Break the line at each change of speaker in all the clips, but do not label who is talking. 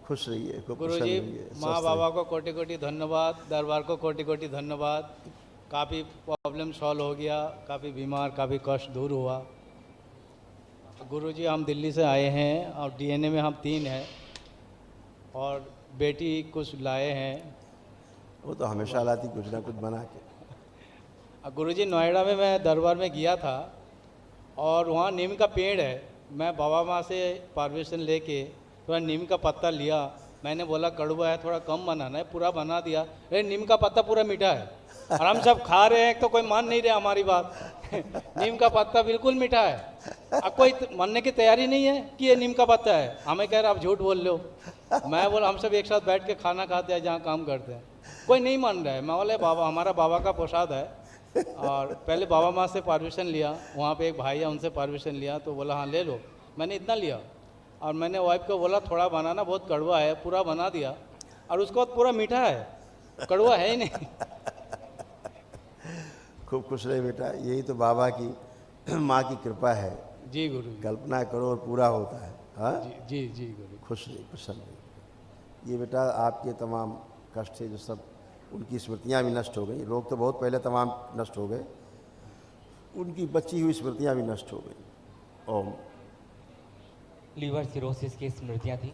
खुश रहिए, खूब
गुरु
प्रसन्न
जी,
रहिए,
माँ
स्वस्थ
बाबा
रहिए।
को कोटि कोटि धन्यवाद, दरबार को कोटि कोटि धन्यवाद। काफ़ी प्रॉब्लम सॉल्व हो गया, काफ़ी बीमार, काफ़ी कष्ट दूर हुआ। गुरु जी, हम दिल्ली से आए हैं और डीएनए में हम 3 हैं और बेटी कुछ लाए हैं।
वो तो हमेशा लाती कुछ ना कुछ बना के।
गुरु जी, नोएडा में मैं दरबार में गया था और वहाँ नीम का पेड़ है। मैं बाबा माँ से परमिशन लेके थोड़ा नीम का पत्ता लिया। मैंने बोला कड़वा है, थोड़ा कम बनाना है, पूरा बना दिया। अरे नीम का पत्ता पूरा मीठा है और हम सब खा रहे हैं तो कोई मान नहीं रहे हमारी बात। नीम का पत्ता बिल्कुल मीठा है। अब कोई मानने की तैयारी नहीं है कि ये नीम का पत्ता है। हमें कह रहे आप झूठ बोल रहे हो। मैं बोला हम सब एक साथ बैठ के खाना खाते हैं जहाँ काम करते हैं, कोई नहीं मान रहा है। मैं बोले बाबा, हमारा बाबा का प्रसाद है। और पहले बाबा माँ से परमिशन लिया, वहाँ पे एक भाई है उनसे परमिशन लिया तो बोला हाँ ले लो। मैंने इतना लिया और मैंने वाइफ को बोला थोड़ा बनाना, बहुत कड़वा है, पूरा बना दिया और उसके बाद पूरा मीठा है, कड़वा है ही नहीं।
खूब खुश रहे बेटा, यही तो बाबा की माँ की कृपा है।
जी गुरु जी।
कल्पना करो और पूरा होता है। हाँ,
जी जी जी गुरु।
खुश रहिए, प्रसन्न रहिए। ये बेटा आपके तमाम कष्ट थे जो सब, उनकी स्मृतियाँ भी नष्ट हो गई। रोग तो बहुत पहले तमाम नष्ट हो गए, उनकी बची हुई स्मृतियाँ भी नष्ट हो गई। ओम।
लीवर सिरोसिस की स्मृतियाँ थी,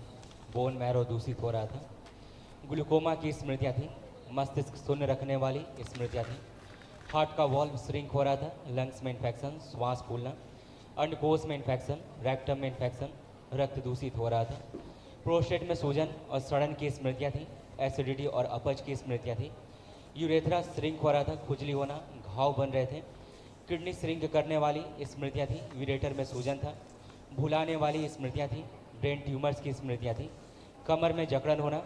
बोन मैरो दूषित हो रहा था, ग्लूकोमा की स्मृतियाँ थी, मस्तिष्क शून्य रखने वाली स्मृतियाँ थी, हार्ट का वॉल्व श्रिंक हो रहा था, लंग्स में इन्फेक्शन, श्वास फूलना, अंडकोश में इन्फेक्शन, रेक्टम में इन्फेक्शन, रक्त दूषित हो रहा था, प्रोस्टेट में सूजन और सड़न की स्मृतियाँ थी, एसिडिटी और अपच की स्मृतियाँ थी, यूरेथ्रा श्रिंक हो रहा था, खुजली होना, घाव बन रहे थे, किडनी श्रिंक करने वाली स्मृतियाँ थी, यूरेटर में सूजन था, भुलाने वाली स्मृतियाँ थी, ब्रेन ट्यूमर्स की स्मृतियाँ थी, कमर में जकड़न होना,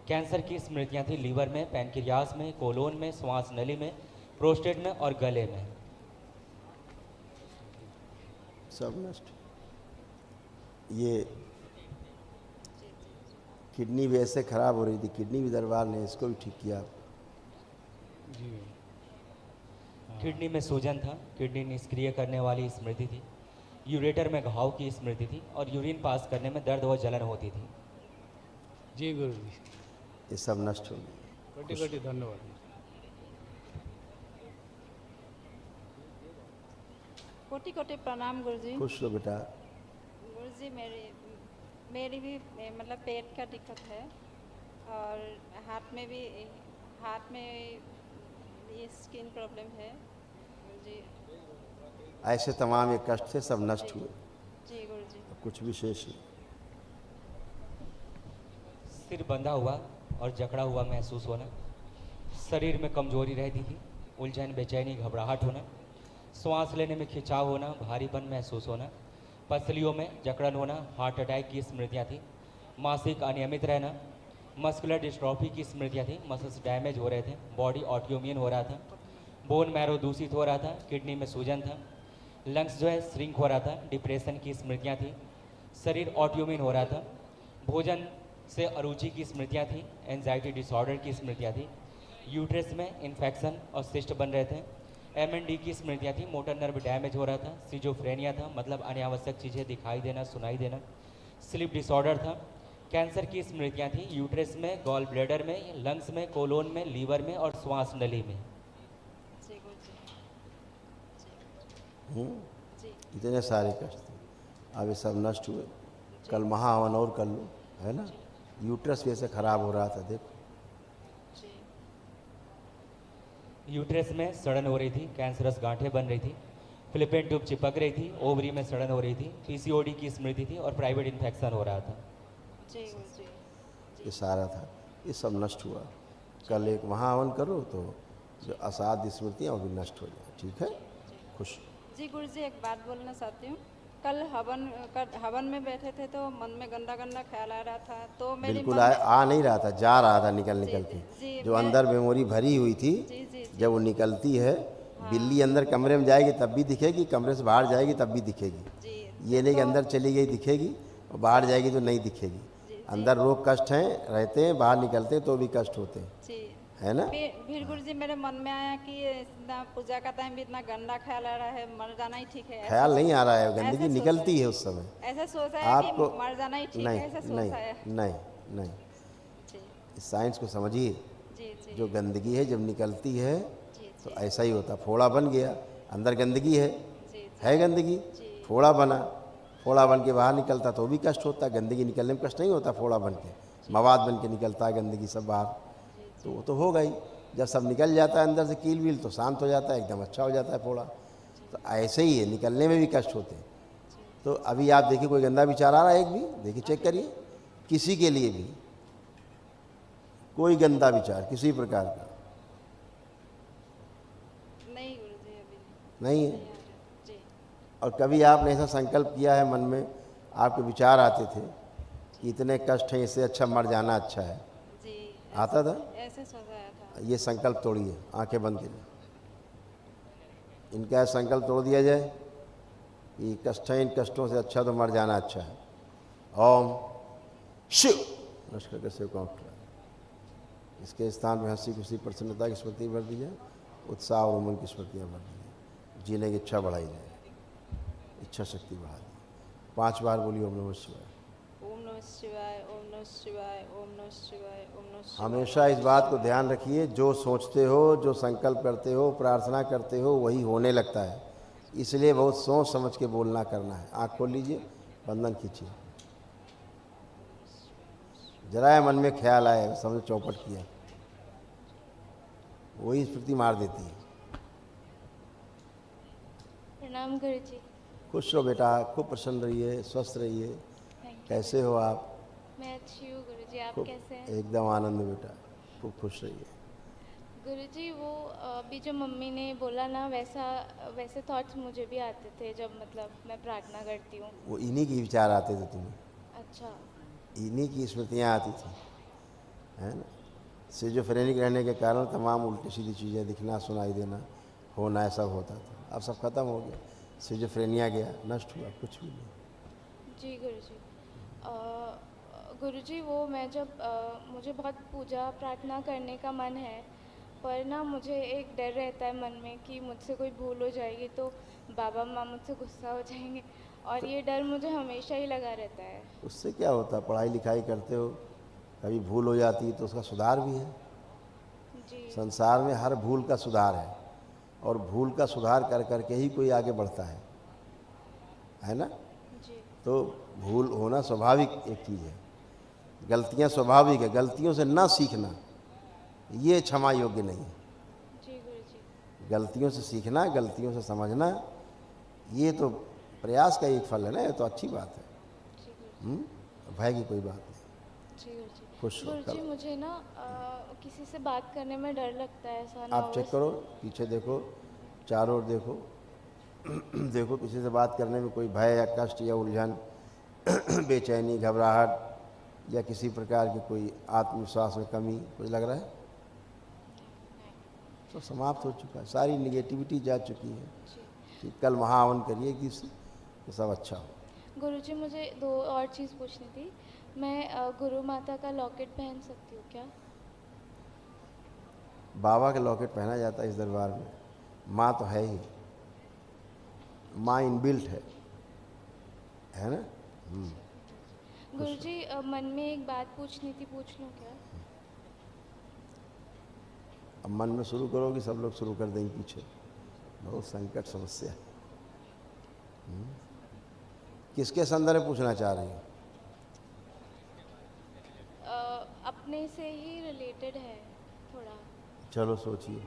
कैंसर की स्मृतियाँ थी, लीवर में, पैनक्रियास में, कोलोन में, श्वास नली में, प्रोस्टेट में और गले में।
सब नष्ट। ये किडनी भी ऐसे खराब हो रही थी, किडनी भी दरबार ने इसको भी ठीक किया।
जी
किडनी में सूजन था, किडनी निष्क्रिय करने वाली स्मृति थी, यूरेटर में घाव की स्मृति थी और यूरिन पास करने में दर्द व जलन होती थी।
जी गुरु जी,
ये सब नष्ट हो गए।
कोटि कोटि धन्यवाद।
कोटि कोटि प्रणाम गुरुजी।
खुश रहो बेटा।
गुरुजी, मेरी भी मतलब पेट का दिक्कत है और हाथ में ये स्किन प्रॉब्लम है गुरुजी।
ऐसे तमाम ये कष्ट थे, सब नष्ट हुए,
जी गुरुजी।
कुछ विशेष नहीं।
सिर बंधा हुआ और जकड़ा हुआ महसूस होना, शरीर में कमजोरी रहती थी, उलझन, बेचैनी, घबराहट होना, श्वास लेने में खिंचाव होना, भारीपन महसूस होना, पसलियों में जकड़न होना, हार्ट अटैक की स्मृतियाँ थी, मासिक अनियमित रहना, मस्कुलर डिस्ट्रॉफी की स्मृतियाँ थी, मसल्स डैमेज हो रहे थे, बॉडी ऑटोइम्यून हो रहा था, बोन मैरो दूषित हो रहा था, किडनी में सूजन था, लंग्स जो है श्रिंक हो रहा था, डिप्रेशन की स्मृतियाँ थी, शरीर ऑटोइम्यून हो रहा था, भोजन से अरुचि की स्मृतियाँ थी, एंजाइटी डिसऑर्डर की स्मृतियाँ थी, यूट्रस में इन्फेक्शन और सिस्ट बन रहे थे, MND की स्मृतियाँ थी, मोटर नर्व डैमेज हो रहा था, सिजोफ्रेनिया था, मतलब अनावश्यक चीज़ें दिखाई देना, सुनाई देना, स्लीप डिसऑर्डर था, कैंसर की स्मृतियाँ थी, यूट्रस में, गॉल ब्लैडर में, लंग्स में, कोलोन में, लीवर में और श्वास नली में।
जी गुरुजी। जी
इतने सारे कष्ट थे, अब ये सब नष्ट हुए। कल महाहवन और कर लो, है ना। यूट्रस भी ऐसे खराब हो रहा था, देखो।
जी
यूट्रस में सड़न हो रही थी, कैंसरस गांठें बन रही थी, फिलिपिन ट्यूब चिपक रही थी, ओवरी में सड़न हो रही थी, PCOD की स्मृति थी और प्राइवेट इन्फेक्शन हो रहा था।
जी गुरुजी।
ये सारा था, ये सब नष्ट हुआ। कल एक महाहवन करो तो जो असाध्य स्मृतियाँ वो भी नष्ट हो जाए, ठीक है। खुश।
जी गुरुजी, एक बात बोलना चाहती हूँ। कल हवन में बैठे थे तो मन में गंदा गंदा ख्याल आ रहा था, तो मेरी
बिल्कुल
मन में-
आ नहीं रहा था, जा रहा था निकल
जी,
निकल
जी,
के। जो अंदर मेमोरी भरी हुई थी,
जी जी जी
जब वो निकलती है, बिल्ली अंदर कमरे में जाएगी तब भी दिखेगी, कमरे से बाहर जाएगी तब भी दिखेगी।
जी
ये नहीं कि
तो-
अंदर चली गई दिखेगी और बाहर जाएगी तो नहीं दिखेगी।
जी,
अंदर रोग कष्ट हैं, रहते हैं, बाहर निकलते हैं तो भी कष्ट होते हैं,
जी।
है ना।
फिर गुरुजी मेरे मन में आया कि इतना पूजा का टाइम भी इतना गंदा ख्याल आ रहा है, मर जाना ही ठीक है।
ख्याल नहीं आ रहा है,
ऐसे
गंदगी
सोचा
निकलती है उस समय।
ऐसा सोचा है कि
आपको
मर जाना ही ठीक
नहीं
है, ऐसा
नहीं
सोचा है।
नहीं नहीं,
जी
इस साइंस को समझिए।
जी जी
जो गंदगी है जब निकलती है
जी
तो
जी
ऐसा ही होता, फोड़ा बन गया, अंदर गंदगी
जी
है गंदगी,
जी
फोड़ा बना, फोड़ा बन के बाहर निकलता तो भी कष्ट होता, गंदगी निकलने में कष्ट नहीं होता, फोड़ा बन के मवाद बन के निकलता है गंदगी सब बाहर, तो वो तो होगा ही। जब सब निकल जाता है अंदर से कील वील तो शांत हो जाता है, एकदम अच्छा हो जाता है फोड़ा। तो ऐसे ही है, निकलने में भी कष्ट होते हैं। तो अभी आप देखिए कोई गंदा विचार आ रहा है एक भी, देखिए चेक करिए, किसी के लिए भी कोई गंदा विचार किसी प्रकार का
नहीं गुरुजी अभी
नहीं है।
नहीं आ रहा जी
और कभी आपने ऐसा संकल्प किया है मन में, आपके विचार आते थे कि इतने कष्ट हैं, इससे अच्छा मर जाना अच्छा है,
जी
आता था?
ऐसे सोचा था
ये संकल्प तोड़िए, आंखें बंद करिए, इनका संकल्प तोड़ दिया जाए कि कष्ट है, इन कष्टों से अच्छा तो मर जाना अच्छा है। ओम शिव नमस्कार करके शिव का उठा, इसके स्थान में हंसी खुशी प्रसन्नता की स्मृति भर दी जाए, उत्साह और उमंग की स्मृतियाँ भर दी जाए, जीने की इच्छा बढ़ाई जाए, इच्छा शक्ति बढ़ा दी। 5 बार बोलिए ओम नमः शिवाय।
ओम नमः शिवाय ओम नमः शिवाय ओम नमः शिवाय ओम नमः शिवाय।
हमेशा इस बात को ध्यान रखिए, जो सोचते हो, जो संकल्प करते हो, प्रार्थना करते हो, वही होने लगता है। इसलिए बहुत सोच समझ के बोलना करना है। आँख खोल लीजिए, बंधन खींचिए, जरा मन में ख्याल आए, समझ चौपट किया, वही स्मृति मार देती है।
प्रणाम गुरुजी।
खुश रहो बेटा, खूब प्रसन्न रहिए, स्वस्थ रहिए।
Thank you.
कैसे हो आप?
मैं अच्छी हूँ गुरुजी, आप
खूब
कैसे हैं?
एकदम आनंद में बेटा, खूब खुश रहिए।
गुरुजी वो अभी जो मम्मी ने बोला ना, वैसे थॉट्स मुझे भी आते थे जब मतलब मैं प्रार्थना करती हूँ।
वो इन्हीं के विचार आते थे तुम्हें,
अच्छा
इन्हीं की स्मृतियाँ आती थी, है ना। सिजोफ्रेनिक रहने के कारण तमाम उल्टी सीधी चीज़ें दिखना, सुनाई देना, होना, ऐसा होता था। अब सब खत्म हो गया, सिजोफ्रेनिया गया, नष्ट हुआ, कुछ भी नहीं।
जी गुरुजी। गुरुजी वो मैं जब मुझे बहुत पूजा प्रार्थना करने का मन है, पर ना मुझे एक डर रहता है मन में कि मुझसे कोई भूल हो जाएगी तो बाबा माँ मुझसे गुस्सा हो जाएंगे, और ये डर मुझे हमेशा ही लगा रहता है।
उससे क्या होता, पढ़ाई लिखाई करते हो, कभी भूल हो जाती है तो उसका सुधार भी है।
जी
संसार में हर भूल का सुधार है, और भूल का सुधार कर करके ही कोई आगे बढ़ता है ना।
जी
तो भूल होना स्वाभाविक एक चीज़ है, गलतियां स्वाभाविक है, गलतियों से ना सीखना ये क्षमा योग्य नहीं है।
जी गुरुजी।
गलतियों से सीखना, गलतियों से समझना, ये तो प्रयास का एक फल है ना, ये तो अच्छी बात है।
जी गुरुजी।
भय की कोई बात नहीं।
जी गुरुजी।
खुश हो,
गुरुजी
कल
मुझे ना किसी से बात करने में डर लगता है, ऐसा
आप चेक करो, पीछे देखो, चारों ओर देखो देखो किसी से बात करने में कोई भय या कष्ट या उलझन बेचैनी, घबराहट या किसी प्रकार की कोई आत्मविश्वास में कमी कुछ लग रहा है? तो समाप्त हो चुका है, सारी निगेटिविटी जा चुकी है।
जी
ठीक, कल महावन करिए कि तो सब अच्छा हो।
गुरुजी मुझे 2 और चीज़ पूछनी थी। मैं गुरु माता का लॉकेट पहन सकती हूँ क्या?
बाबा का लॉकेट पहना जाता है इस दरबार में, माँ तो है ही, माँ इनबिल्ट है ना।
गुरुजी मन में एक बात पूछनी थी, पूछ लूँ क्या?
अब मन में शुरू करोगे, सब लोग शुरू कर देंगे पीछे, बहुत संकट समस्या। किसके संदर्भ में पूछना चाह रही हो?
अपने से ही रिलेटेड है थोड़ा।
चलो सोचिए।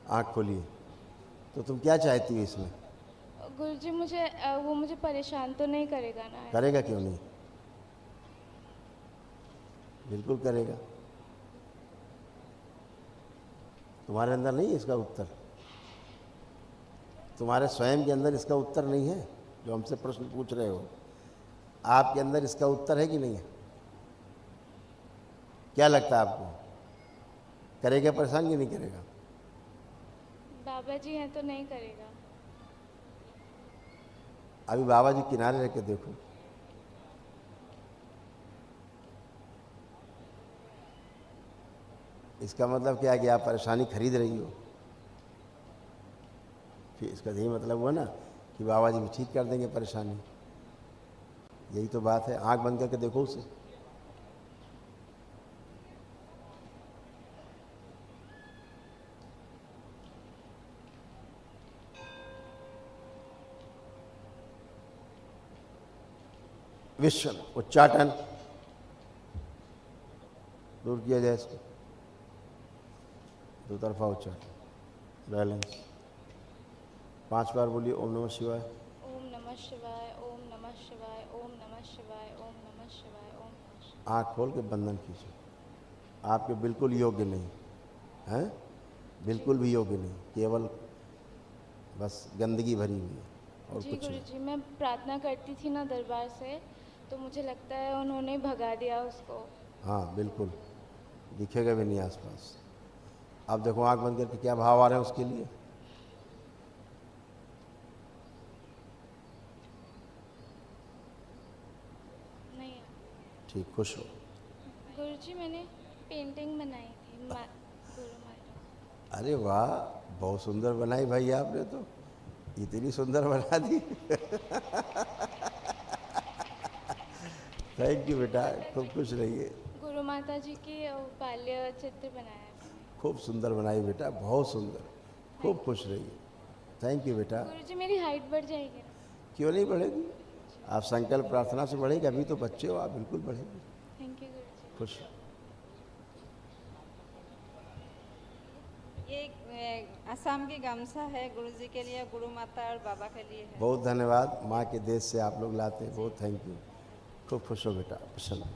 आँख खोलिए। तो तुम क्या चाहती हो इसमें?
गुरुजी मुझे वो मुझे परेशान तो नहीं करेगा ना?
करेगा क्यों नहीं, बिल्कुल करेगा। तुम्हारे अंदर नहीं है इसका उत्तर, तुम्हारे स्वयं के अंदर इसका उत्तर नहीं है जो हमसे प्रश्न पूछ रहे हो। आपके अंदर इसका उत्तर है कि नहीं है? क्या लगता है आपको, करेगा परेशान कि नहीं करेगा?
बाबा जी हैं तो नहीं करेगा।
अभी बाबा जी किनारे रह के देखो, इसका मतलब क्या है कि आप परेशानी खरीद रही हो। फिर इसका यही मतलब हुआ ना कि बाबा जी भी ठीक कर देंगे परेशानी। यही तो बात है, आंख बंद करके देखो उसे। विश्व उच्चाटन दूर किया जाए इसको, दो तरफा उच्चाटन बैलेंस। 5 बार बोलिए ओम नमः शिवाय।
ओम नमः शिवाय, ओम नमः शिवाय, ओम नमः शिवाय, ओम नमः शिवाय, ओम नमः शिवाय।
आँख खोल के बंधन कीजिए। आपके बिल्कुल योग्य नहीं हैं, बिल्कुल भी योग्य नहीं, केवल बस गंदगी भरी हुई है और
जी
कुछ
गुरु
नहीं।
जी, मैं प्रार्थना करती थी ना दरबार से, तो मुझे लगता है उन्होंने भगा दिया उसको।
हाँ बिल्कुल, दिखेगा भी नहीं आसपास। अब देखो आँख बंद करके क्या भाव आ रहे हैं उसके लिए।
नहीं,
ठीक, खुश हो।
गुरु जी मैंने पेंटिंग बनाई थी गुरु माता।
अरे वाह, बहुत सुंदर बनाई भाई आपने तो, इतनी सुंदर बना दी। थैंक यू बेटा, खूब खुश रहिए।
गुरु माता जी की बाल्य चित्र बनाया था मैंने।
खूब सुंदर बनाई बेटा, बहुत सुंदर, खूब खुश रहिए। थैंक यू बेटा।
गुरु जी मेरी हाइट बढ़ जाएगी ना?
क्यों नहीं बढ़ेगी, आप संकल्प प्रार्थना से बढ़ेगी। अभी तो बच्चे हो आप, बिल्कुल बढ़ेगी।
थैंक यू गुरु जी।
खुश।
ये असम की गामसा है गुरुजी के लिए, गुरु माता और बाबा के लिए है।
बहुत धन्यवाद, माँ के देश से आप लोग लाते हैं, बहुत थैंक यू। खूब खुश हो बेटा, प्रसन्न।